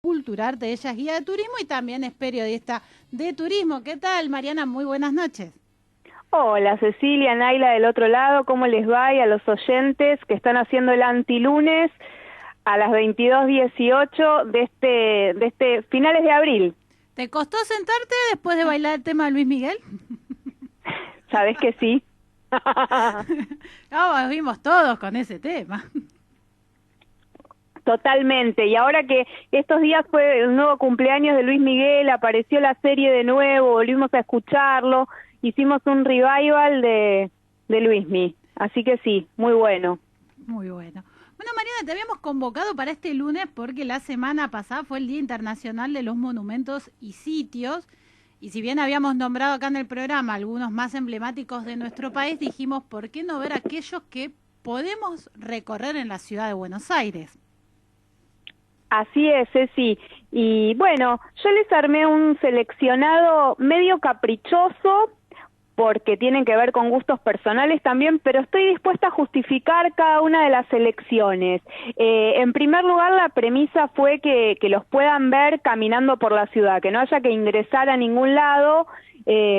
Culturarte, ella es guía de turismo y también es periodista de turismo. ¿Qué tal, Mariana? Muy buenas noches. Hola Cecilia, Naila del otro lado, ¿cómo les va? Y a los oyentes que están haciendo el antilunes a las 22:18 de este finales de abril. ¿Te costó sentarte después de bailar el tema de Luis Miguel? ¿Sabés que sí? No, vimos todos con ese tema. Totalmente, y ahora que estos días fue el nuevo cumpleaños de Luis Miguel, apareció la serie de nuevo, volvimos a escucharlo, hicimos un revival de Luismi, así que sí, muy bueno. Muy bueno. Bueno, Mariana, te habíamos convocado para este lunes porque la semana pasada fue el Día Internacional de los Monumentos y Sitios, y si bien habíamos nombrado acá en el programa algunos más emblemáticos de nuestro país, dijimos, ¿por qué no ver aquellos que podemos recorrer en la ciudad de Buenos Aires? Así es, Ceci. Y bueno, yo les armé un seleccionado medio caprichoso, porque tienen que ver con gustos personales también, pero estoy dispuesta a justificar cada una de las selecciones. En primer lugar, la premisa fue que los puedan ver caminando por la ciudad, que no haya que ingresar a ningún lado,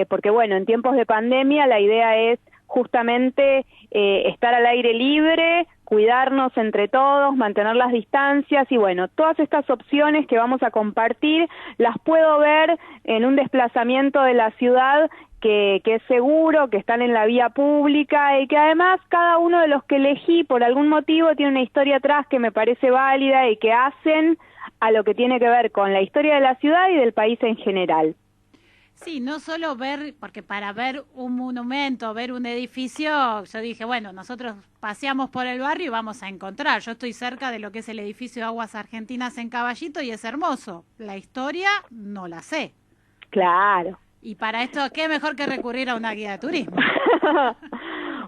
porque bueno, en tiempos de pandemia la idea es justamente estar al aire libre, cuidarnos entre todos, mantener las distancias y bueno, todas estas opciones que vamos a compartir las puedo ver en un desplazamiento de la ciudad que es seguro, que están en la vía pública y que además cada uno de los que elegí por algún motivo tiene una historia atrás que me parece válida y que hacen a lo que tiene que ver con la historia de la ciudad y del país en general. Sí, no solo ver, porque para ver un monumento, ver un edificio, yo dije, bueno, nosotros paseamos por el barrio y vamos a encontrar. Yo estoy cerca de lo que es el edificio de Aguas Argentinas en Caballito y es hermoso. La historia no la sé. Claro. Y para esto, ¿qué mejor que recurrir a una guía de turismo?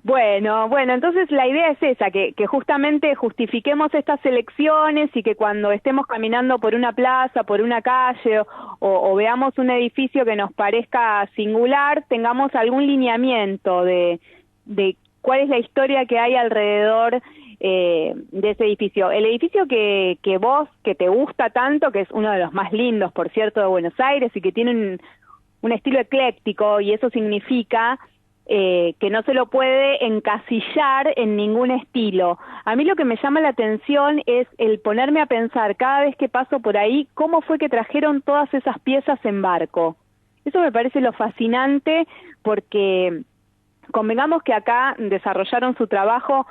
Bueno, entonces la idea es esa, que justamente justifiquemos estas elecciones y que cuando estemos caminando por una plaza, por una calle o veamos un edificio que nos parezca singular, tengamos algún lineamiento de cuál es la historia que hay alrededor de ese edificio. El edificio que te gusta tanto, que es uno de los más lindos, por cierto, de Buenos Aires y que tiene un estilo ecléctico y eso significa que no se lo puede encasillar en ningún estilo. A mí lo que me llama la atención es el ponerme a pensar cada vez que paso por ahí cómo fue que trajeron todas esas piezas en barco. Eso me parece lo fascinante porque convengamos que acá desarrollaron su trabajo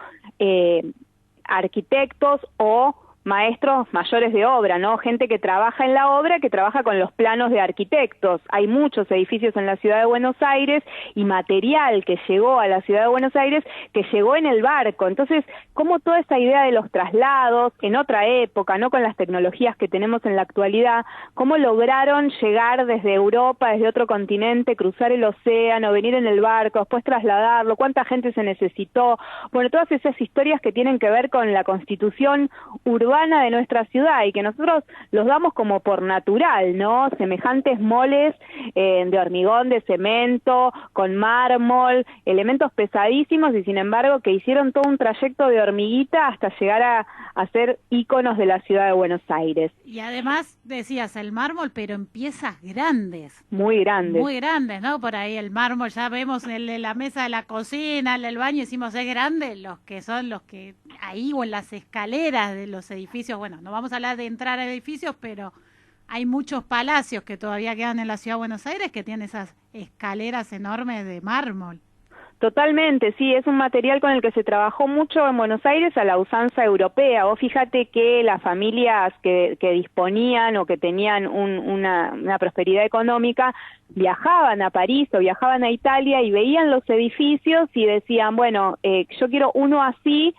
arquitectos o maestros mayores de obra, ¿no? Gente que trabaja en la obra, que trabaja con los planos de arquitectos. Hay muchos edificios en la ciudad de Buenos Aires y material que llegó a la ciudad de Buenos Aires que llegó en el barco. Entonces, ¿cómo toda esa idea de los traslados en otra época, no con las tecnologías que tenemos en la actualidad, cómo lograron llegar desde Europa, desde otro continente, cruzar el océano, venir en el barco, después trasladarlo, cuánta gente se necesitó? Bueno, todas esas historias que tienen que ver con la constitución urbana de nuestra ciudad y que nosotros los damos como por natural, ¿no? Semejantes moles de hormigón, de cemento, con mármol, elementos pesadísimos y sin embargo que hicieron todo un trayecto de hormiguita hasta llegar a ser íconos de la ciudad de Buenos Aires. Y además decías el mármol, pero en piezas grandes. Muy grandes. Muy grandes, ¿no? Por ahí el mármol, ya vemos el de la mesa de la cocina, el del baño, decimos es grande, los que son los que ahí o en las escaleras de los edificios, bueno, no vamos a hablar de entrar a edificios, pero hay muchos palacios que todavía quedan en la ciudad de Buenos Aires que tienen esas escaleras enormes de mármol. Totalmente, sí, es un material con el que se trabajó mucho en Buenos Aires a la usanza europea. Vos fíjate que las familias que disponían o que tenían una prosperidad económica viajaban a París o viajaban a Italia y veían los edificios y decían, bueno, yo quiero uno así,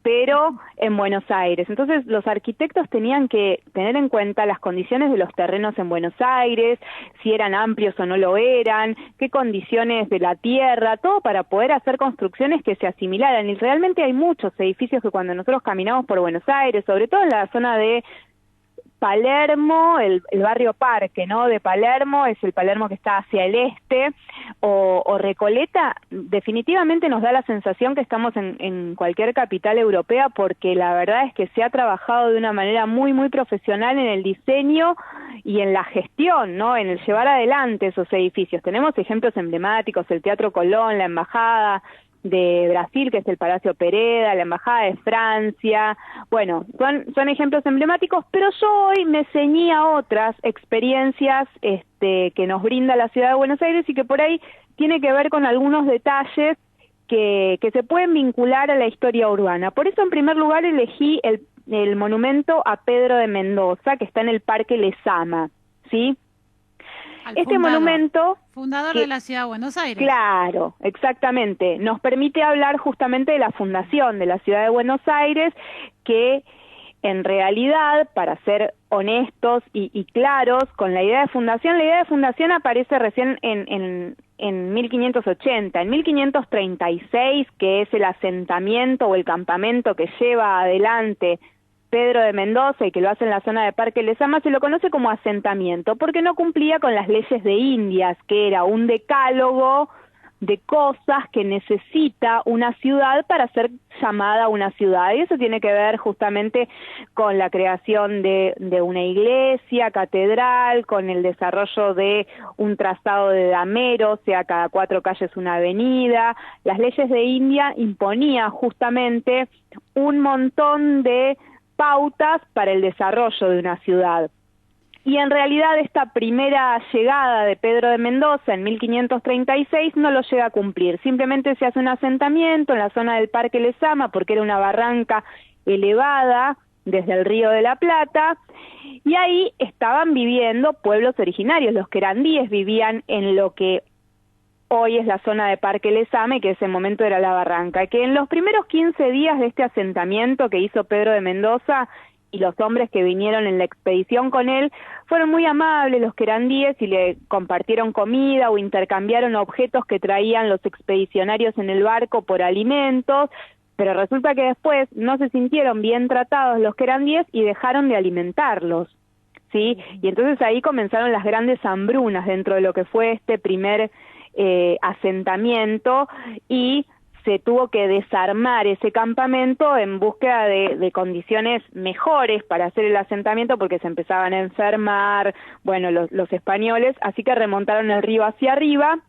pero en Buenos Aires. Entonces los arquitectos tenían que tener en cuenta las condiciones de los terrenos en Buenos Aires, si eran amplios o no lo eran, qué condiciones de la tierra, todo para poder hacer construcciones que se asimilaran. Y realmente hay muchos edificios que cuando nosotros caminamos por Buenos Aires, sobre todo en la zona de Palermo, el barrio Parque, ¿no? De Palermo, es el Palermo que está hacia el este, o Recoleta, definitivamente nos da la sensación que estamos en cualquier capital europea, porque la verdad es que se ha trabajado de una manera muy, muy profesional en el diseño y en la gestión, ¿no? En el llevar adelante esos edificios. Tenemos ejemplos emblemáticos, el Teatro Colón, la Embajada de Brasil, que es el Palacio Pereda, la Embajada de Francia, bueno, son ejemplos emblemáticos, pero yo hoy me ceñí a otras experiencias que nos brinda la Ciudad de Buenos Aires y que por ahí tiene que ver con algunos detalles que se pueden vincular a la historia urbana. Por eso, en primer lugar, elegí el monumento a Pedro de Mendoza, que está en el Parque Lezama, ¿sí? Este monumento... Fundador de la Ciudad de Buenos Aires. Claro, exactamente. Nos permite hablar justamente de la fundación de la Ciudad de Buenos Aires, que en realidad, para ser honestos y claros con la idea de fundación aparece recién en 1580. En 1536, que es el asentamiento o el campamento que lleva adelante Pedro de Mendoza y que lo hace en la zona de Parque Lezama, se lo conoce como asentamiento, porque no cumplía con las leyes de Indias, que era un decálogo de cosas que necesita una ciudad para ser llamada una ciudad, y eso tiene que ver justamente con la creación de una iglesia, catedral, con el desarrollo de un trazado de damero, o sea, cada 4 calles una avenida. Las leyes de India imponían justamente un montón de pautas para el desarrollo de una ciudad. Y en realidad esta primera llegada de Pedro de Mendoza en 1536 no lo llega a cumplir, simplemente se hace un asentamiento en la zona del Parque Lezama porque era una barranca elevada desde el Río de la Plata, y ahí estaban viviendo pueblos originarios, los querandíes vivían en lo que hoy es la zona de Parque Lezama, que en ese momento era la barranca, que en los primeros 15 días de este asentamiento que hizo Pedro de Mendoza y los hombres que vinieron en la expedición con él, fueron muy amables los querandíes y le compartieron comida o intercambiaron objetos que traían los expedicionarios en el barco por alimentos, pero resulta que después no se sintieron bien tratados los querandíes y dejaron de alimentarlos, ¿sí? Y entonces ahí comenzaron las grandes hambrunas dentro de lo que fue este primer asentamiento, y se tuvo que desarmar ese campamento en búsqueda de condiciones mejores para hacer el asentamiento, porque se empezaban a enfermar, bueno, los españoles, así que remontaron el río hacia arriba.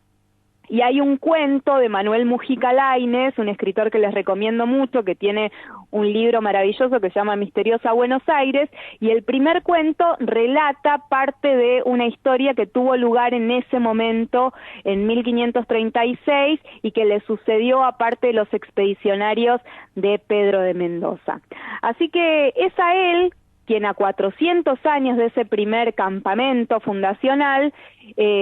Y hay un cuento de Manuel Mujica Lainez, un escritor que les recomiendo mucho, que tiene un libro maravilloso que se llama Misteriosa Buenos Aires, y el primer cuento relata parte de una historia que tuvo lugar en ese momento, en 1536, y que le sucedió a parte de los expedicionarios de Pedro de Mendoza. Así que es a él quien a 400 años de ese primer campamento fundacional,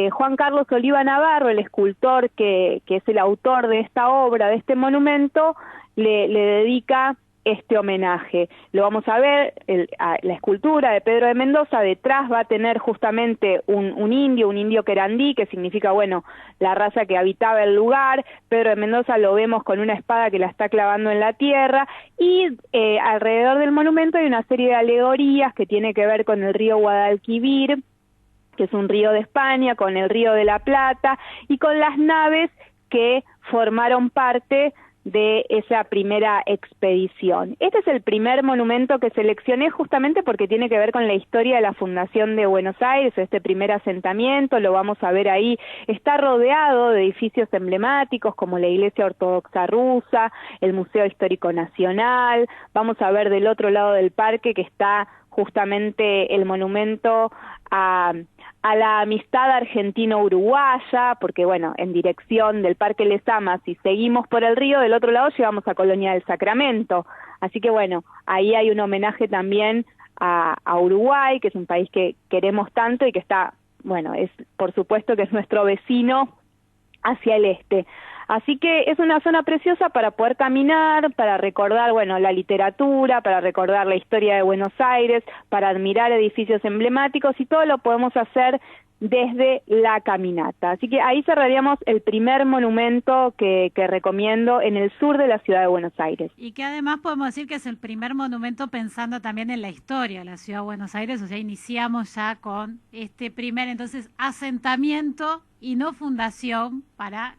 Juan Carlos Oliva Navarro, el escultor que es el autor de esta obra, de este monumento, le dedica este homenaje. Lo vamos a ver, la escultura de Pedro de Mendoza, detrás va a tener justamente un indio querandí, que significa, bueno, la raza que habitaba el lugar. Pedro de Mendoza lo vemos con una espada que la está clavando en la tierra, y alrededor del monumento hay una serie de alegorías que tiene que ver con el río Guadalquivir, que es un río de España, con el río de la Plata, y con las naves que formaron parte de esa primera expedición. Este es el primer monumento que seleccioné justamente porque tiene que ver con la historia de la fundación de Buenos Aires, este primer asentamiento, lo vamos a ver ahí. Está rodeado de edificios emblemáticos como la Iglesia Ortodoxa Rusa, el Museo Histórico Nacional. Vamos a ver del otro lado del parque que está justamente el monumento a la amistad argentino-uruguaya, porque bueno, en dirección del Parque Lezama, si seguimos por el río, del otro lado llegamos a Colonia del Sacramento. Así que bueno, ahí hay un homenaje también a Uruguay, que es un país que queremos tanto y que está, bueno, es por supuesto que es nuestro vecino hacia el este. Así que es una zona preciosa para poder caminar, para recordar, bueno, la literatura, para recordar la historia de Buenos Aires, para admirar edificios emblemáticos, y todo lo podemos hacer desde la caminata. Así que ahí cerraríamos el primer monumento que recomiendo en el sur de la ciudad de Buenos Aires. Y que además podemos decir que es el primer monumento pensando también en la historia de la ciudad de Buenos Aires, o sea, iniciamos ya con este primer, entonces, asentamiento y no fundación para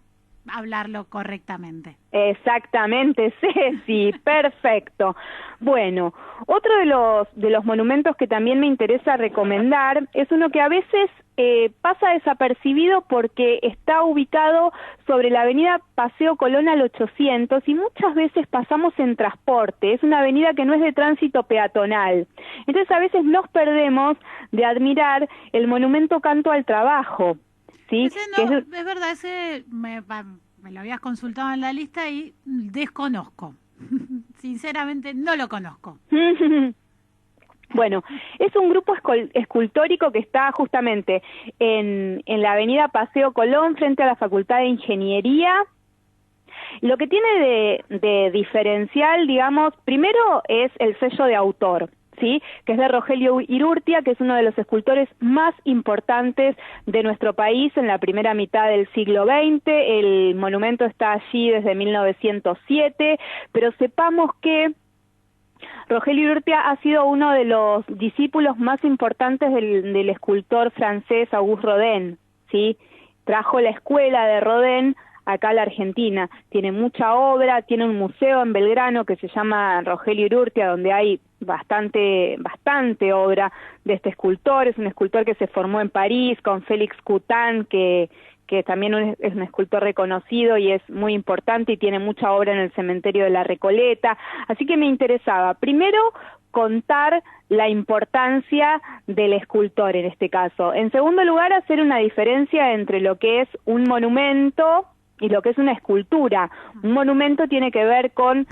hablarlo correctamente. Exactamente, Ceci, perfecto. Bueno, otro de los monumentos que también me interesa recomendar es uno que a veces pasa desapercibido porque está ubicado sobre la avenida Paseo Colón al 800 y muchas veces pasamos en transporte. Es una avenida que no es de tránsito peatonal. Entonces a veces nos perdemos de admirar el monumento Canto al Trabajo. ¿Sí? Ese no, es verdad, ese me lo habías consultado en la lista y desconozco. Sinceramente no lo conozco. Bueno, es un grupo escultórico que está justamente en la avenida Paseo Colón frente a la Facultad de Ingeniería. Lo que tiene de diferencial, digamos, primero es el sello de autor, ¿sí? Que es de Rogelio Urrutia, que es uno de los escultores más importantes de nuestro país en la primera mitad del siglo XX. El monumento está allí desde 1907, pero sepamos que Rogelio Urrutia ha sido uno de los discípulos más importantes del escultor francés Auguste Rodin, ¿sí? Trajo la escuela de Rodin acá a la Argentina. Tiene mucha obra, tiene un museo en Belgrano que se llama Rogelio Urrutia, donde hay bastante obra de este escultor. Es un escultor que se formó en París con Félix Coutan, que también es un escultor reconocido y es muy importante y tiene mucha obra en el cementerio de la Recoleta. Así que me interesaba, primero, contar la importancia del escultor en este caso. En segundo lugar, hacer una diferencia entre lo que es un monumento y lo que es una escultura. Un monumento tiene que ver con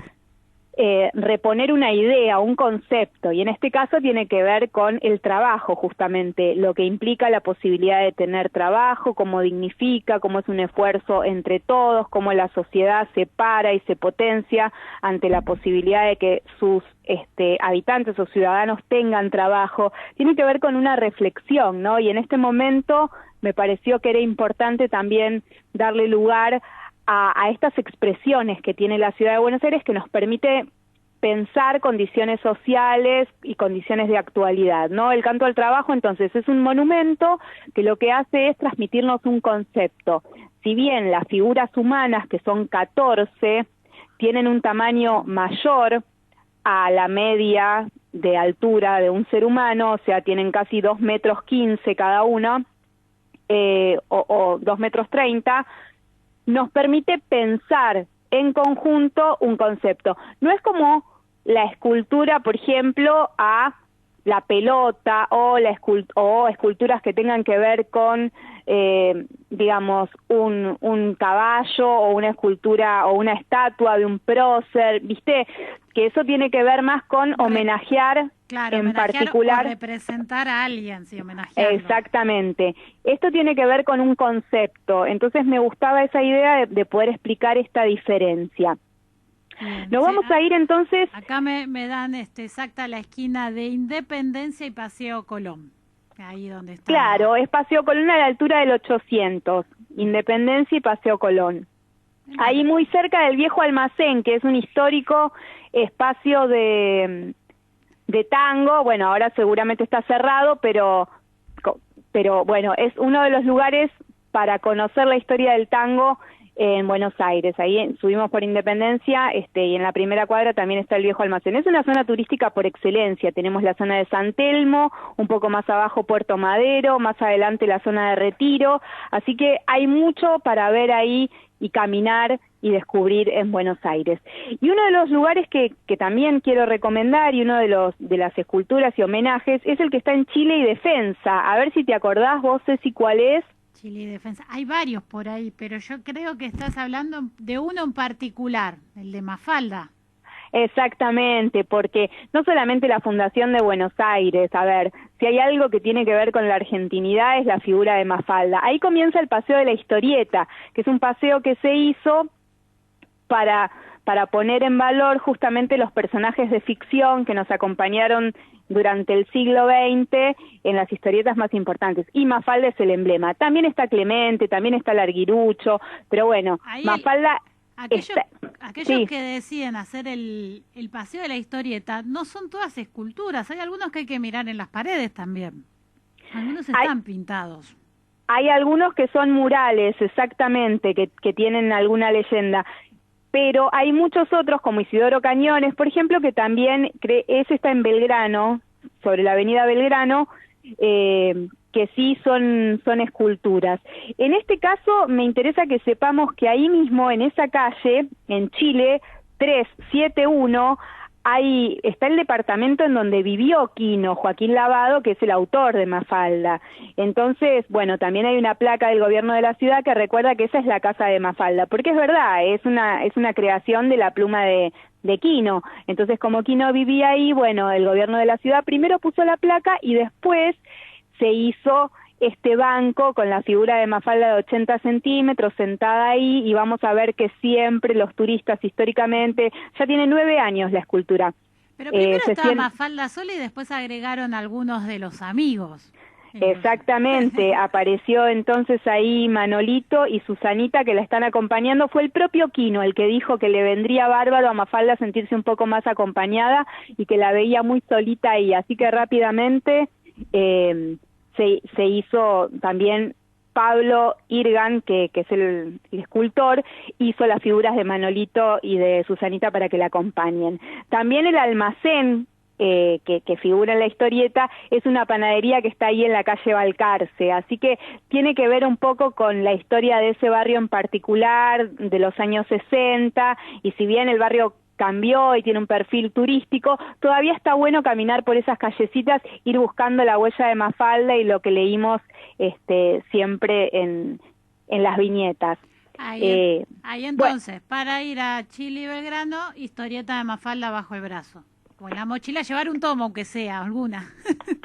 reponer una idea, un concepto, y en este caso tiene que ver con el trabajo, justamente, lo que implica la posibilidad de tener trabajo, cómo dignifica, cómo es un esfuerzo entre todos, cómo la sociedad se para y se potencia ante la posibilidad de que sus habitantes o ciudadanos tengan trabajo. Tiene que ver con una reflexión, ¿no? Y en este momento me pareció que era importante también darle lugar a estas expresiones que tiene la ciudad de Buenos Aires, que nos permite pensar condiciones sociales y condiciones de actualidad, ¿no? El Canto al Trabajo, entonces, es un monumento que lo que hace es transmitirnos un concepto. Si bien las figuras humanas, que son 14, tienen un tamaño mayor a la media de altura de un ser humano, o sea, tienen casi 2,15 metros cada uno, o 2,30 metros, nos permite pensar en conjunto un concepto. No es como la escultura, por ejemplo, a la pelota o esculturas que tengan que ver con, digamos, un caballo o una escultura o una estatua de un prócer, ¿viste? Que eso tiene que ver más con homenajear, claro, en homenajear particular. O representar a alguien, sí, homenajearlo. Exactamente. Esto tiene que ver con un concepto, entonces me gustaba esa idea de poder explicar esta diferencia. Bien, Nos vamos a ir entonces. Acá me dan exacta la esquina de Independencia y Paseo Colón, ahí donde está. Claro, es Paseo Colón a la altura del 800, Independencia y Paseo Colón. Ahí muy cerca del viejo almacén, que es un histórico espacio de tango. Bueno, ahora seguramente está cerrado, pero bueno, es uno de los lugares para conocer la historia del tango en Buenos Aires. Ahí subimos por Independencia, y en la primera cuadra también está el viejo almacén. Es una zona turística por excelencia. Tenemos la zona de San Telmo, un poco más abajo Puerto Madero, más adelante la zona de Retiro, así que hay mucho para ver ahí y caminar y descubrir en Buenos Aires. Y uno de los lugares que también quiero recomendar, y uno de las esculturas y homenajes, es el que está en Chile y Defensa. A ver si te acordás vos, Ceci, cuál es. Chile y Defensa. Hay varios por ahí, pero yo creo que estás hablando de uno en particular, el de Mafalda. Exactamente, porque no solamente la Fundación de Buenos Aires, a ver, si hay algo que tiene que ver con la argentinidad es la figura de Mafalda. Ahí comienza el Paseo de la Historieta, que es un paseo que se hizo para poner en valor justamente los personajes de ficción que nos acompañaron durante el siglo XX en las historietas más importantes, y Mafalda es el emblema. También está Clemente, también está Larguirucho, pero bueno, Ahí Mafalda... Aquellos sí. que deciden hacer el paseo de la historieta, no son todas esculturas, hay algunos que hay que mirar en las paredes también. Algunos están pintados. Hay algunos que son murales, exactamente, que tienen alguna leyenda, pero hay muchos otros, como Isidoro Cañones, por ejemplo, que también, ese está en Belgrano, sobre la avenida Belgrano, que sí son esculturas. En este caso me interesa que sepamos que ahí mismo, en esa calle, en Chile 371, está el departamento en donde vivió Quino, Joaquín Lavado, que es el autor de Mafalda. Entonces, bueno, también hay una placa del gobierno de la ciudad que recuerda que esa es la casa de Mafalda, porque es verdad, es una creación de la pluma de Quino. Entonces, como Quino vivía ahí, bueno, el gobierno de la ciudad primero puso la placa y después se hizo este banco con la figura de Mafalda de 80 centímetros sentada ahí, y vamos a ver que siempre los turistas históricamente, ya tiene 9 años la escultura. Pero primero estaba Mafalda sola y después agregaron algunos de los amigos. Exactamente, apareció entonces ahí Manolito y Susanita, que la están acompañando. Fue el propio Quino el que dijo que le vendría bárbaro a Mafalda sentirse un poco más acompañada y que la veía muy solita ahí, así que rápidamente se hizo también. Pablo Irgan, que es el escultor, hizo las figuras de Manolito y de Susanita para que la acompañen. También el almacén que figura en la historieta es una panadería que está ahí en la calle Balcarce, así que tiene que ver un poco con la historia de ese barrio en particular, de los años 60, y si bien el barrio cambió y tiene un perfil turístico, todavía está bueno caminar por esas callecitas, ir buscando la huella de Mafalda y lo que leímos siempre en las viñetas. Ahí entonces, para ir a Chile y Belgrano, historieta de Mafalda bajo el brazo. O en la mochila llevar un tomo, aunque sea, alguna.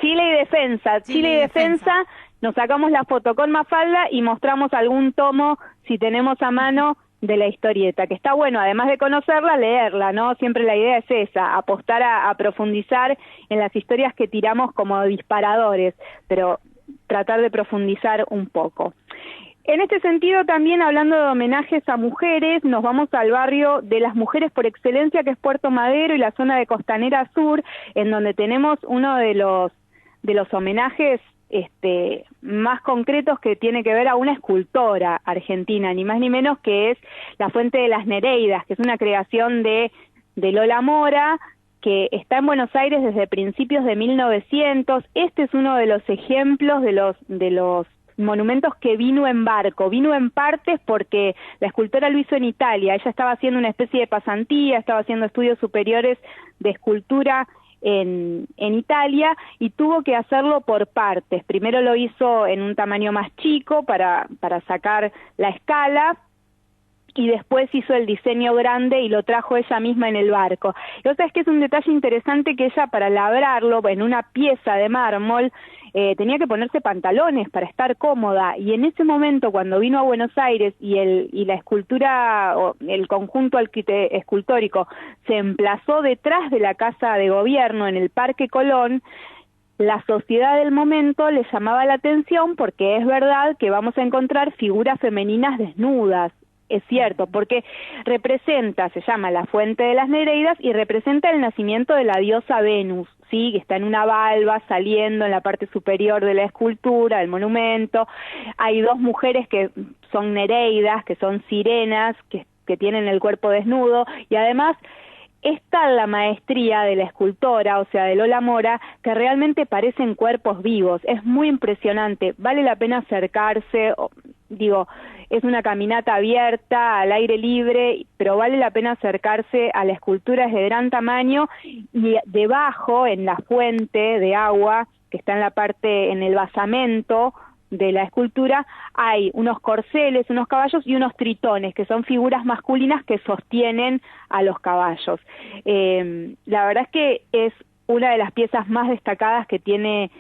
Chile y Defensa, Chile y Defensa, nos sacamos la foto con Mafalda y mostramos algún tomo, si tenemos a mano, de la historieta, que está bueno, además de conocerla, leerla, ¿no? Siempre la idea es esa, apostar a profundizar en las historias que tiramos como disparadores, pero tratar de profundizar un poco. En este sentido, también hablando de homenajes a mujeres, nos vamos al barrio de las mujeres por excelencia, que es Puerto Madero y la zona de Costanera Sur, en donde tenemos uno de los homenajes más concretos, que tiene que ver a una escultora argentina, ni más ni menos, que es la Fuente de las Nereidas, que es una creación de Lola Mora, que está en Buenos Aires desde principios de 1900. Este es uno de los ejemplos de los monumentos que vino en barco, vino en partes porque la escultora lo hizo en Italia. Ella estaba haciendo una especie de pasantía, estaba haciendo estudios superiores de escultura en Italia, y tuvo que hacerlo por partes. Primero lo hizo en un tamaño más chico para sacar la escala, y después hizo el diseño grande y lo trajo ella misma en el barco. Y otra es que es un detalle interesante, que ella, para labrarlo en una pieza de mármol, tenía que ponerse pantalones para estar cómoda, y en ese momento, cuando vino a Buenos Aires y la escultura, o el conjunto escultórico, se emplazó detrás de la Casa de Gobierno en el Parque Colón, la sociedad del momento le llamaba la atención, porque es verdad que vamos a encontrar figuras femeninas desnudas. Es cierto, porque se llama la Fuente de las Nereidas, y representa el nacimiento de la diosa Venus, ¿sí? Que está en una valva saliendo en la parte superior de la escultura, del monumento. Hay dos mujeres que son nereidas, que son sirenas, que tienen el cuerpo desnudo, y además está la maestría de la escultora, o sea, de Lola Mora, que realmente parecen cuerpos vivos. Es muy impresionante, vale la pena acercarse, es una caminata abierta, al aire libre, pero vale la pena acercarse a la escultura, es de gran tamaño, y debajo, en la fuente de agua, que está en el basamento de la escultura, hay unos corceles, unos caballos y unos tritones, que son figuras masculinas que sostienen a los caballos. La verdad es que es una de las piezas más destacadas que tiene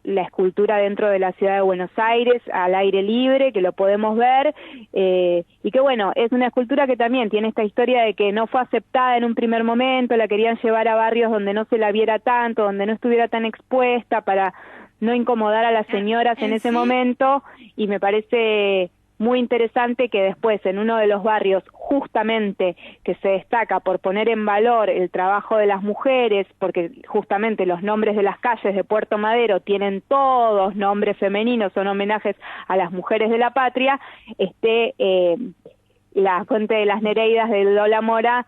la escultura dentro de la ciudad de Buenos Aires, al aire libre, que lo podemos ver, y que bueno, es una escultura que también tiene esta historia de que no fue aceptada en un primer momento, la querían llevar a barrios donde no se la viera tanto, donde no estuviera tan expuesta para no incomodar a las señoras en ese momento, y me parece muy interesante que después en uno de los barrios justamente que se destaca por poner en valor el trabajo de las mujeres, porque justamente los nombres de las calles de Puerto Madero tienen todos nombres femeninos, son homenajes a las mujeres de la patria, la Fuente de las Nereidas de Lola Mora,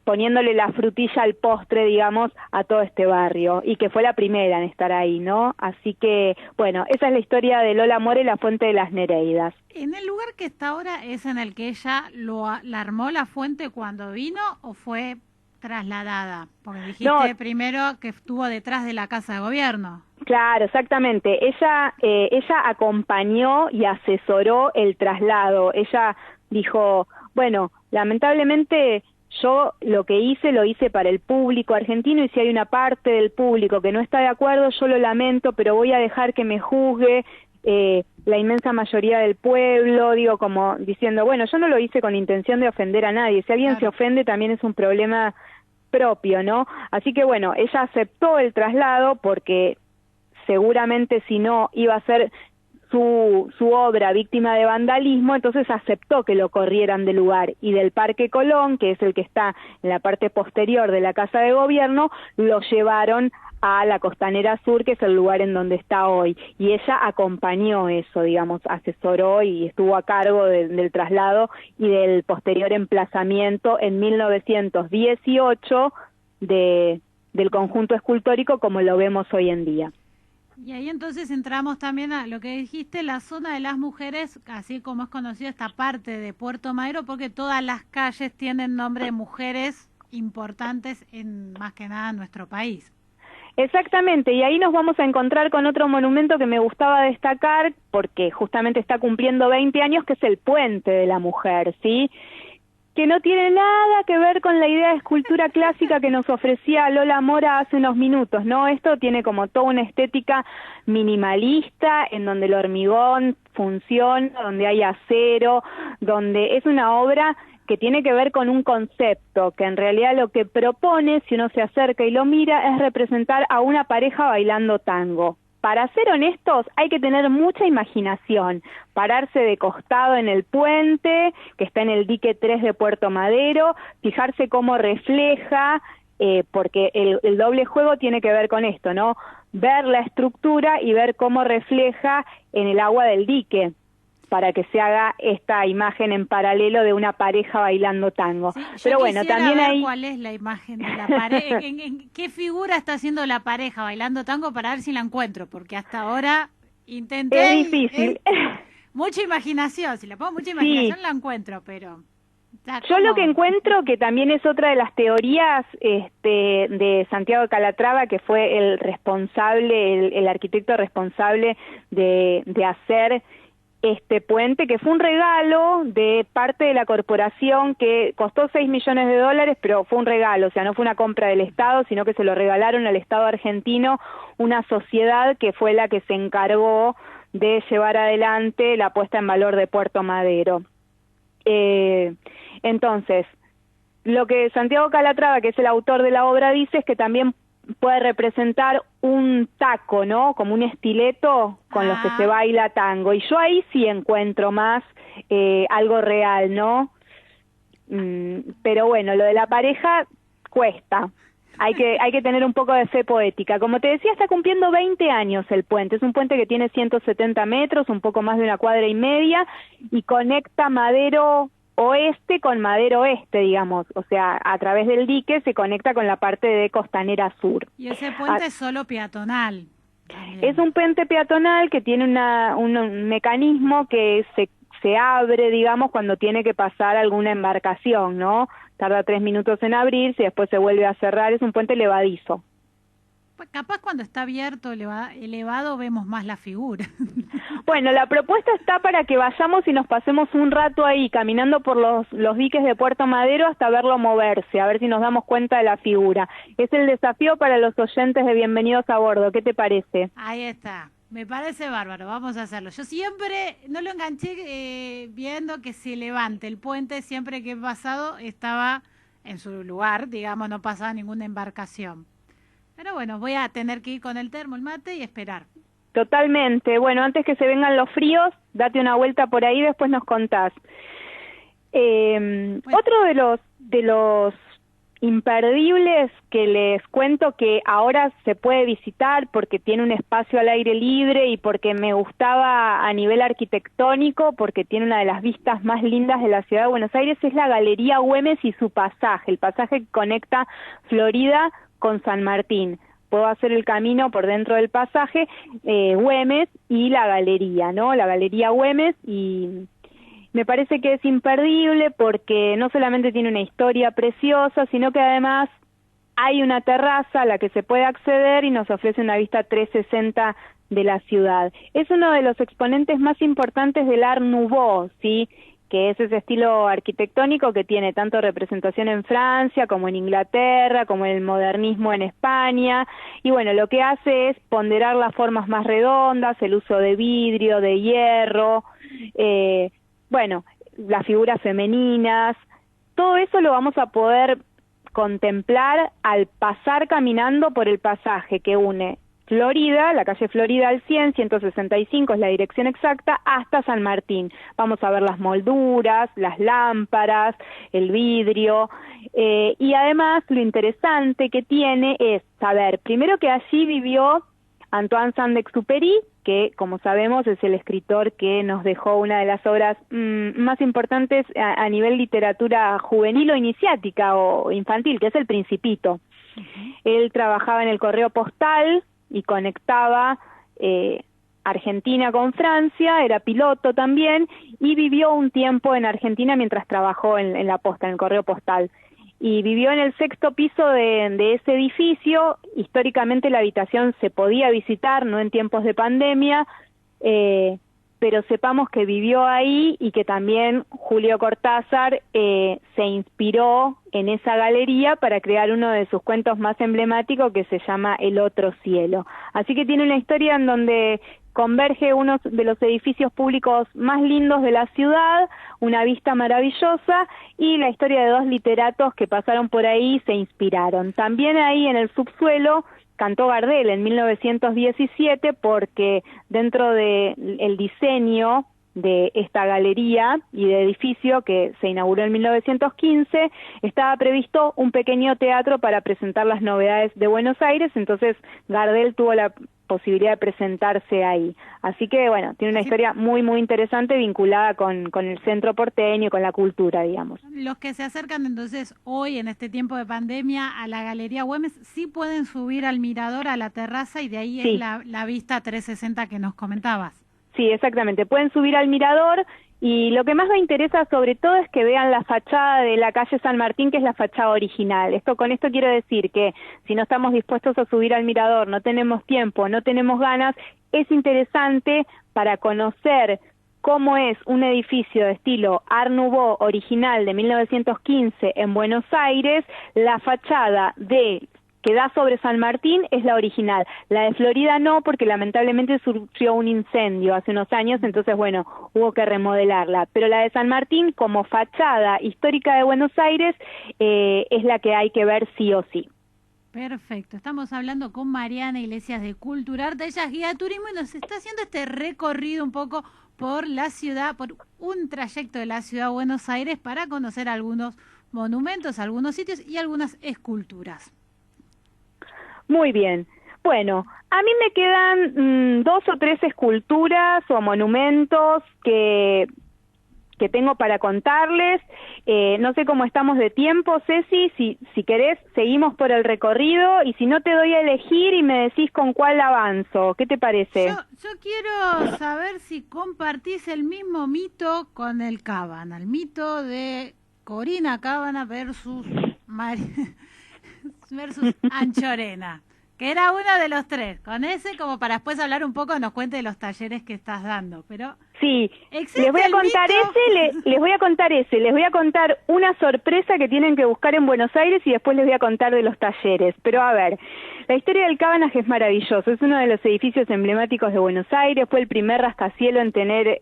poniéndole la frutilla al postre, digamos, a todo este barrio, y que fue la primera en estar ahí, ¿no? Así que, bueno, esa es la historia de Lola Mora y la Fuente de las Nereidas. ¿En el lugar que está ahora es en el que ella la armó la fuente cuando vino o fue trasladada? Porque dijiste primero que estuvo detrás de la Casa de Gobierno. Claro, exactamente. Ella acompañó y asesoró el traslado. Ella dijo, bueno, lamentablemente yo lo que hice, lo hice para el público argentino, y si hay una parte del público que no está de acuerdo, yo lo lamento, pero voy a dejar que me juzgue la inmensa mayoría del pueblo, digo, como diciendo, bueno, yo no lo hice con intención de ofender a nadie, si alguien se ofende también es un problema propio, ¿no? Así que bueno, ella aceptó el traslado porque seguramente si no iba a ser su obra víctima de vandalismo, entonces aceptó que lo corrieran del lugar, y del Parque Colón, que es el que está en la parte posterior de la Casa de Gobierno, lo llevaron a la Costanera Sur, que es el lugar en donde está hoy, y ella acompañó eso, digamos, asesoró y estuvo a cargo del traslado y del posterior emplazamiento en 1918 del conjunto escultórico como lo vemos hoy en día. Y ahí entonces entramos también a lo que dijiste, la zona de las mujeres, así como es conocida esta parte de Puerto Madero, porque todas las calles tienen nombre de mujeres importantes en más que nada nuestro país. Exactamente, y ahí nos vamos a encontrar con otro monumento que me gustaba destacar, porque justamente está cumpliendo 20 años, que es el Puente de la Mujer, ¿sí?, que no tiene nada que ver con la idea de escultura clásica que nos ofrecía Lola Mora hace unos minutos, ¿no? Esto tiene como toda una estética minimalista, en donde el hormigón funciona, donde hay acero, donde es una obra que tiene que ver con un concepto, que en realidad lo que propone, si uno se acerca y lo mira, es representar a una pareja bailando tango. Para ser honestos, hay que tener mucha imaginación, pararse de costado en el puente, que está en el dique 3 de Puerto Madero, fijarse cómo refleja, porque el doble juego tiene que ver con esto, ¿no? Ver la estructura y ver cómo refleja en el agua del dique, para que se haga esta imagen en paralelo de una pareja bailando tango. Sí, pero bueno, también hay... ¿Cuál es la imagen de la pareja? ¿En qué figura está haciendo la pareja bailando tango para ver si la encuentro? Porque hasta ahora intenté... Es difícil. Mucha imaginación, si le pongo mucha imaginación la encuentro, pero... Yo lo que encuentro, que también es otra de las teorías de Santiago Calatrava, que fue el responsable, el arquitecto responsable de hacer este puente, que fue un regalo de parte de la corporación que costó $6 millones, pero fue un regalo, o sea, no fue una compra del Estado, sino que se lo regalaron al Estado argentino, una sociedad que fue la que se encargó de llevar adelante la puesta en valor de Puerto Madero. Entonces, lo que Santiago Calatrava, que es el autor de la obra, dice es que también puede representar un taco, ¿no? Como un estileto con los que se baila tango. Y yo ahí sí encuentro más algo real, ¿no? Pero bueno, lo de la pareja cuesta. Hay que tener un poco de fe poética. Como te decía, está cumpliendo 20 años el puente. Es un puente que tiene 170 metros, un poco más de 1,5 cuadras, y conecta Madero Oeste con Madero Oeste, digamos. O sea, a través del dique se conecta con la parte de Costanera Sur. Y ese puente es solo peatonal. Es un puente peatonal que tiene un mecanismo que se abre, digamos, cuando tiene que pasar alguna embarcación, ¿no? Tarda 3 minutos en abrirse y después se vuelve a cerrar. Es un puente levadizo. Capaz cuando está abierto, elevado, vemos más la figura. Bueno, la propuesta está para que vayamos y nos pasemos un rato ahí caminando por los diques de Puerto Madero hasta verlo moverse, a ver si nos damos cuenta de la figura. Es el desafío para los oyentes de Bienvenidos a Bordo. ¿Qué te parece? Ahí está. Me parece bárbaro, vamos a hacerlo. Yo siempre no lo enganché viendo que se levante el puente, siempre que he pasado estaba en su lugar, digamos, no pasaba ninguna embarcación. Pero bueno, voy a tener que ir con el termo, el mate y esperar. Totalmente. Bueno, antes que se vengan los fríos, date una vuelta por ahí, después nos contás. Bueno. Otro de los imperdibles que les cuento que ahora se puede visitar porque tiene un espacio al aire libre y porque me gustaba a nivel arquitectónico, porque tiene una de las vistas más lindas de la ciudad de Buenos Aires, es la Galería Güemes y su pasaje, el pasaje que conecta Florida con San Martín. Puedo hacer el camino por dentro del pasaje Güemes y la galería, ¿no? La Galería Güemes, y me parece que es imperdible porque no solamente tiene una historia preciosa, sino que además hay una terraza a la que se puede acceder y nos ofrece una vista 360 de la ciudad. Es uno de los exponentes más importantes del Art Nouveau, ¿sí?, que es ese estilo arquitectónico que tiene tanto representación en Francia como en Inglaterra, como el modernismo en España, y bueno, lo que hace es ponderar las formas más redondas, el uso de vidrio, de hierro, bueno, las figuras femeninas, todo eso lo vamos a poder contemplar al pasar caminando por el pasaje que une Florida, la calle Florida al 100, 165 es la dirección exacta, hasta San Martín. Vamos a ver las molduras, las lámparas, el vidrio, y además lo interesante que tiene es saber, primero, que allí vivió Antoine Saint-Exupéry, que como sabemos es el escritor que nos dejó una de las obras más importantes a nivel literatura juvenil o iniciática o infantil, que es El Principito. Él trabajaba en el correo postal y conectaba Argentina con Francia, era piloto también, y vivió un tiempo en Argentina mientras trabajó en la posta, en el correo postal. Y vivió en el 6º piso de ese edificio. Históricamente la habitación se podía visitar, no en tiempos de pandemia, pero sepamos que vivió ahí y que también Julio Cortázar se inspiró en esa galería para crear uno de sus cuentos más emblemáticos que se llama El Otro Cielo. Así que tiene una historia en donde converge uno de los edificios públicos más lindos de la ciudad, una vista maravillosa y la historia de 2 literatos que pasaron por ahí y se inspiraron. También ahí en el subsuelo cantó Gardel en 1917 porque dentro del diseño de esta galería y de edificio que se inauguró en 1915 estaba previsto un pequeño teatro para presentar las novedades de Buenos Aires, entonces Gardel tuvo la posibilidad de presentarse ahí. Así que bueno, tiene una historia muy muy interesante vinculada con el centro porteño, con la cultura, digamos. Los que se acercan entonces hoy en este tiempo de pandemia a la Galería Güemes sí pueden subir al mirador, a la terraza, y de ahí sí es la vista 360 que nos comentabas. Sí, exactamente, pueden subir al mirador y lo que más me interesa sobre todo es que vean la fachada de la calle San Martín, que es la fachada original. Con esto quiero decir que si no estamos dispuestos a subir al mirador, no tenemos tiempo, no tenemos ganas, es interesante para conocer cómo es un edificio de estilo Art Nouveau original de 1915 en Buenos Aires, la fachada que da sobre San Martín es la original. La de Florida no, porque lamentablemente sufrió un incendio hace unos años, entonces bueno, hubo que remodelarla. Pero la de San Martín, como fachada histórica de Buenos Aires, es la que hay que ver sí o sí. Perfecto, estamos hablando con Mariana Iglesias de Culturarte, ella es guía de turismo y nos está haciendo este recorrido un poco por la ciudad, por un trayecto de la ciudad de Buenos Aires para conocer algunos monumentos, algunos sitios y algunas esculturas. Muy bien. Bueno, a mí me quedan 2 o 3 esculturas o monumentos que tengo para contarles. No sé cómo estamos de tiempo, Ceci, si querés seguimos por el recorrido y si no te doy a elegir y me decís con cuál avanzo. ¿Qué te parece? Yo quiero saber si compartís el mismo mito con el Cábana, el mito de Corina Cábana versus versus Anchorena. Que era uno de los tres, con ese como para después hablar un poco, nos cuente de los talleres que estás dando, pero... Sí, les voy a contar les voy a contar les voy a contar una sorpresa que tienen que buscar en Buenos Aires y después les voy a contar de los talleres. Pero a ver, la historia del Cabanag es maravilloso, es uno de los edificios emblemáticos de Buenos Aires, fue el primer rascacielos en tener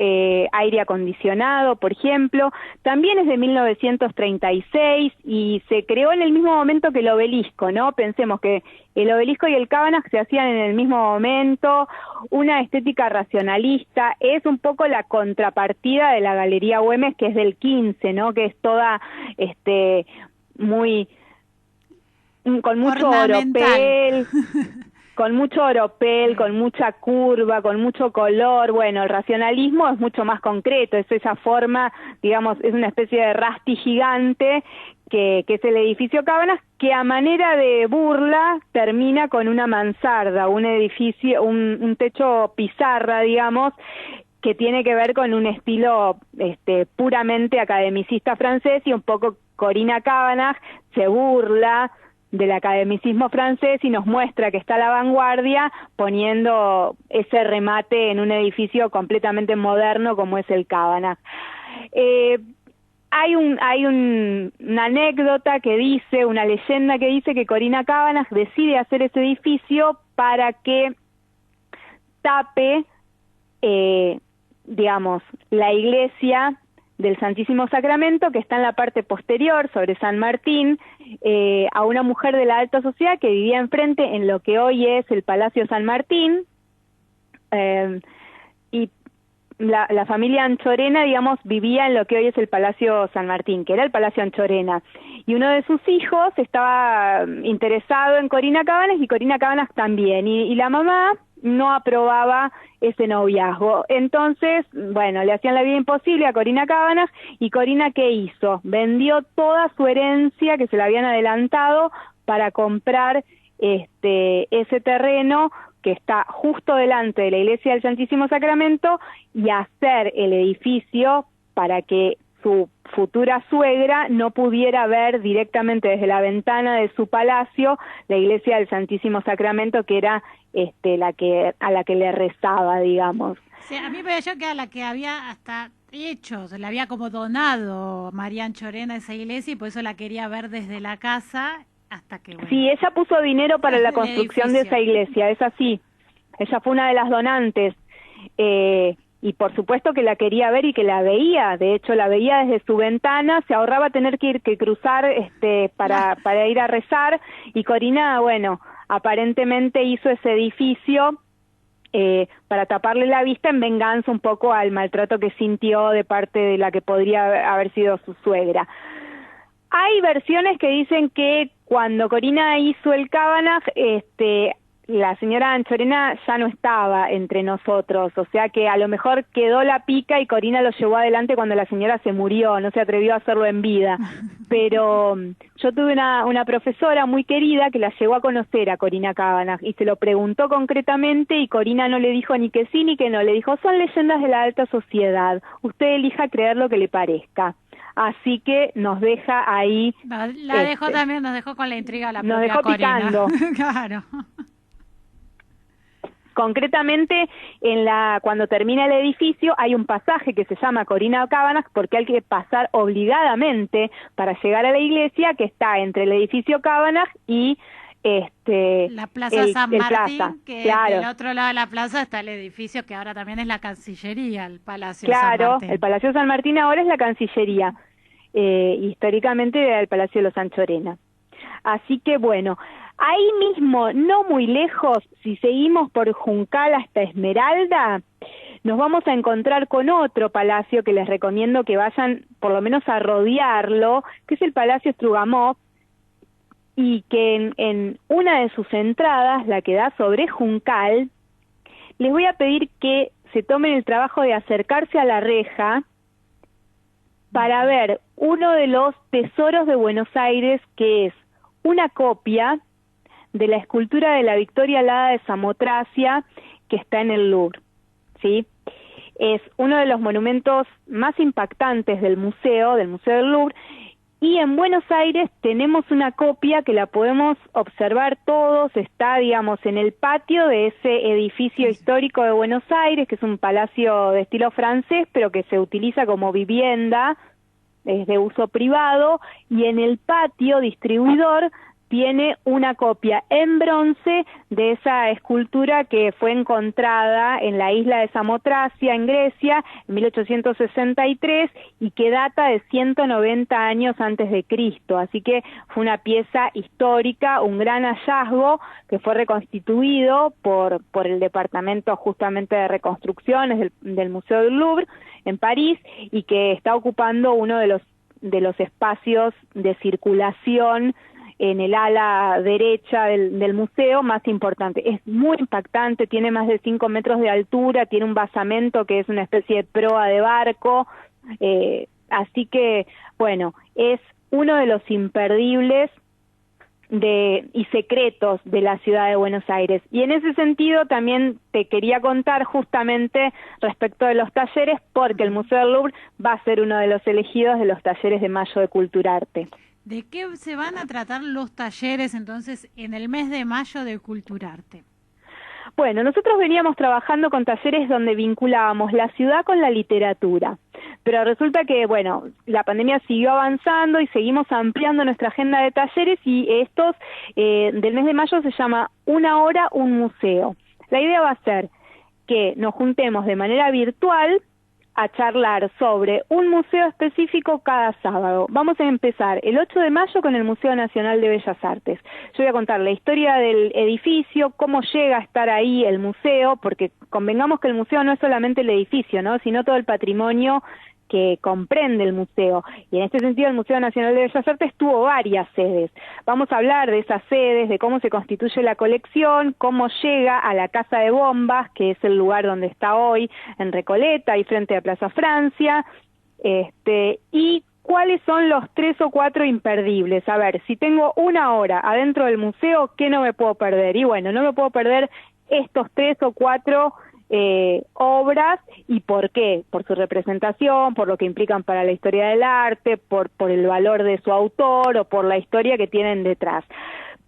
aire acondicionado, por ejemplo, también es de 1936 y se creó en el mismo momento que el Obelisco, ¿no? Pensemos que el Obelisco y el Cabanag se hacían en el mismo momento, una estética racionalista, es un poco la contrapartida de la Galería Güemes, que es del 15, ¿no? Que es toda muy con mucho oropel, con mucha curva, con mucho color. Bueno, el racionalismo es mucho más concreto, es esa forma, digamos, es una especie de rasti gigante que es el edificio Cabanag, que a manera de burla termina con una mansarda, un edificio, un techo pizarra, digamos, que tiene que ver con un estilo puramente academicista francés, y un poco Corinna Cabanag se burla del academicismo francés y nos muestra que está a la vanguardia poniendo ese remate en un edificio completamente moderno como es el Cabanag. Hay una anécdota que dice, una leyenda que dice que Corinna Cabanag decide hacer ese edificio para que tape, digamos, la iglesia del Santísimo Sacramento, que está en la parte posterior, sobre San Martín, a una mujer de la alta sociedad que vivía enfrente en lo que hoy es el Palacio San Martín, y la familia Anchorena, digamos, vivía en lo que hoy es el Palacio San Martín, que era el Palacio Anchorena, y uno de sus hijos estaba interesado en Corinna Cabanag y Corinna Cabanag también, y la mamá no aprobaba ese noviazgo. Entonces, bueno, le hacían la vida imposible a Corinna Cabanag, y Corinna, ¿qué hizo? Vendió toda su herencia que se le habían adelantado para comprar ese terreno que está justo delante de la iglesia del Santísimo Sacramento y hacer el edificio para que su futura suegra no pudiera ver directamente desde la ventana de su palacio la iglesia del Santísimo Sacramento, que era a la que le rezaba, digamos. Sí, a mí me pareció que a la que había hasta hecho, se le había como donado María Anchorena a esa iglesia, y por eso la quería ver desde la casa hasta que... Bueno, sí, ella puso dinero para la construcción de esa iglesia, es así. Ella fue una de las donantes, y por supuesto que la quería ver y que la veía. De hecho, la veía desde su ventana, se ahorraba tener que cruzar para ir a rezar, y Corinna, bueno, aparentemente hizo ese edificio para taparle la vista en venganza un poco al maltrato que sintió de parte de la que podría haber sido su suegra. Hay versiones que dicen que cuando Corinna hizo el Cabanag, la señora Anchorena ya no estaba entre nosotros, o sea que a lo mejor quedó la pica y Corinna lo llevó adelante cuando la señora se murió, no se atrevió a hacerlo en vida. Pero yo tuve una profesora muy querida que la llevó a conocer a Corinna Cabanag y se lo preguntó concretamente, y Corinna no le dijo ni que sí ni que no, le dijo: son leyendas de la alta sociedad, usted elija creer lo que le parezca. Así que nos deja ahí... La dejó también, nos dejó con la intriga la propia Nos dejó Corinna. picando. Claro. Concretamente, cuando termina el edificio hay un pasaje que se llama Corinna Cabanag porque hay que pasar obligadamente para llegar a la iglesia, que está entre el edificio Cabanag y la Plaza San Martín, plaza. Que claro. del otro lado de la plaza está el edificio que ahora también es la Cancillería, el Palacio Claro, San Martín. El Palacio San Martín ahora es la Cancillería, históricamente era el Palacio de los Anchorena. Así que bueno, ahí mismo, no muy lejos, si seguimos por Juncal hasta Esmeralda, nos vamos a encontrar con otro palacio que les recomiendo que vayan por lo menos a rodearlo, que es el Palacio Strugamov, y que en una de sus entradas, la que da sobre Juncal, les voy a pedir que se tomen el trabajo de acercarse a la reja para ver uno de los tesoros de Buenos Aires, que es una copia de la escultura de la Victoria alada de Samotracia, que está en el Louvre, ¿sí? Es uno de los monumentos más impactantes del museo del Louvre, Y en Buenos Aires tenemos una copia que la podemos observar todos, está, digamos, en el patio de ese edificio histórico de Buenos Aires, que es un palacio de estilo francés, pero que se utiliza como vivienda, es de uso privado, y en el patio distribuidor tiene una copia en bronce de esa escultura que fue encontrada en la isla de Samotracia, en Grecia, en 1863, y que data de 190 años antes de Cristo. Así que fue una pieza histórica, un gran hallazgo que fue reconstituido por el Departamento justamente de Reconstrucciones del Museo del Louvre en París, y que está ocupando uno de los espacios de circulación en el ala derecha del museo más importante. Es muy impactante, tiene más de 5 metros de altura, tiene un basamento que es una especie de proa de barco, así que, bueno, es uno de los imperdibles y secretos de la ciudad de Buenos Aires. Y en ese sentido también te quería contar justamente respecto de los talleres, porque el Museo del Louvre va a ser uno de los elegidos de los talleres de mayo de Culturarte. ¿De qué se van a tratar los talleres entonces en el mes de mayo de Culturarte? Bueno, nosotros veníamos trabajando con talleres donde vinculábamos la ciudad con la literatura, pero resulta que, bueno, la pandemia siguió avanzando y seguimos ampliando nuestra agenda de talleres, y estos del mes de mayo se llama Una hora, un museo. La idea va a ser que nos juntemos de manera virtual a charlar sobre un museo específico cada sábado. Vamos a empezar el 8 de mayo con el Museo Nacional de Bellas Artes. Yo voy a contar la historia del edificio, cómo llega a estar ahí el museo, porque convengamos que el museo no es solamente el edificio, ¿no?, sino todo el patrimonio que comprende el museo, y en este sentido el Museo Nacional de Bellas Artes tuvo varias sedes. Vamos a hablar de esas sedes, de cómo se constituye la colección, cómo llega a la Casa de Bombas, que es el lugar donde está hoy, en Recoleta y frente a Plaza Francia, y cuáles son los 3 o 4 imperdibles. A ver, si tengo una hora adentro del museo, ¿qué no me puedo perder? Y bueno, no me puedo perder estos 3 o 4 obras. ¿Y por qué? Por su representación, por lo que implican para la historia del arte, por el valor de su autor o por la historia que tienen detrás.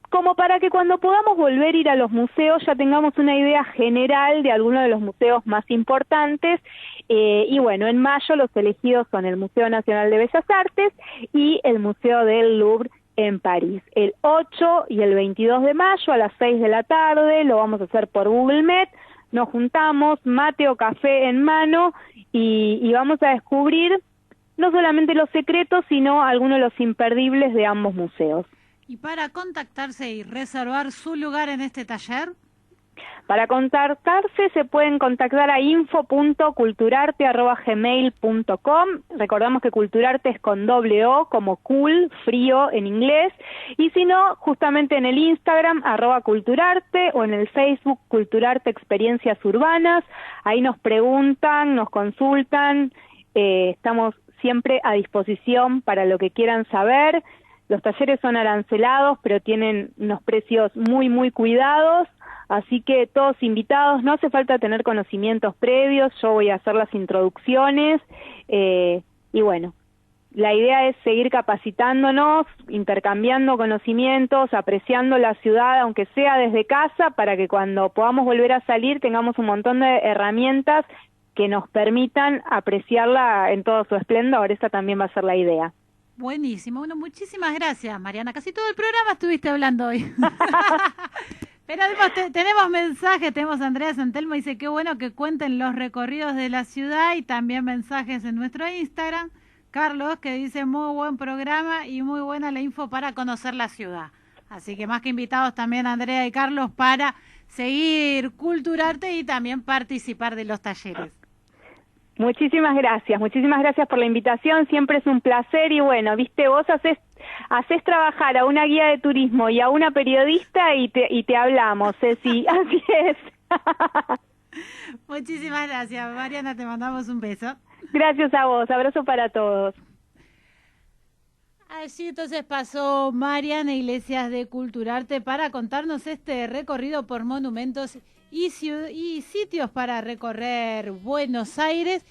Como para que cuando podamos volver a ir a los museos ya tengamos una idea general de algunos de los museos más importantes. Y bueno, en mayo los elegidos son el Museo Nacional de Bellas Artes y el Museo del Louvre en París. El 8 y el 22 de mayo a las 6 de la tarde, lo vamos a hacer por Google Meet. Nos juntamos, mate o café en mano, y vamos a descubrir no solamente los secretos, sino algunos de los imperdibles de ambos museos. ¿Y para contactarse y reservar su lugar en este taller? Para contactarse se pueden contactar a info.culturarte@gmail.com. Recordamos que Culturarte es con doble O, como cool, frío en inglés, y si no, justamente en el Instagram @culturarte o en el Facebook Culturarte Experiencias Urbanas. Ahí nos preguntan, nos consultan, estamos siempre a disposición para lo que quieran saber. Los talleres son arancelados, pero tienen unos precios muy, muy cuidados. Así que todos invitados, no hace falta tener conocimientos previos, yo voy a hacer las introducciones, y bueno, la idea es seguir capacitándonos, intercambiando conocimientos, apreciando la ciudad, aunque sea desde casa, para que cuando podamos volver a salir tengamos un montón de herramientas que nos permitan apreciarla en todo su esplendor. Esta también va a ser la idea. Buenísimo, bueno, muchísimas gracias, Mariana. Casi todo el programa estuviste hablando hoy. Pero además tenemos mensajes, tenemos a Andrea Santelmo, dice qué bueno que cuenten los recorridos de la ciudad, y también mensajes en nuestro Instagram. Carlos, que dice muy buen programa y muy buena la info para conocer la ciudad. Así que más que invitados también Andrea y Carlos para seguir Culturarte y también participar de los talleres. Muchísimas gracias por la invitación, siempre es un placer, y bueno, viste, vos haces trabajar a una guía de turismo y a una periodista y te hablamos, Ceci, así es. Muchísimas gracias, Mariana, te mandamos un beso. Gracias a vos, abrazo para todos. Allí entonces pasó Mariana Iglesias de Culturarte para contarnos este recorrido por monumentos y sitios para recorrer Buenos Aires.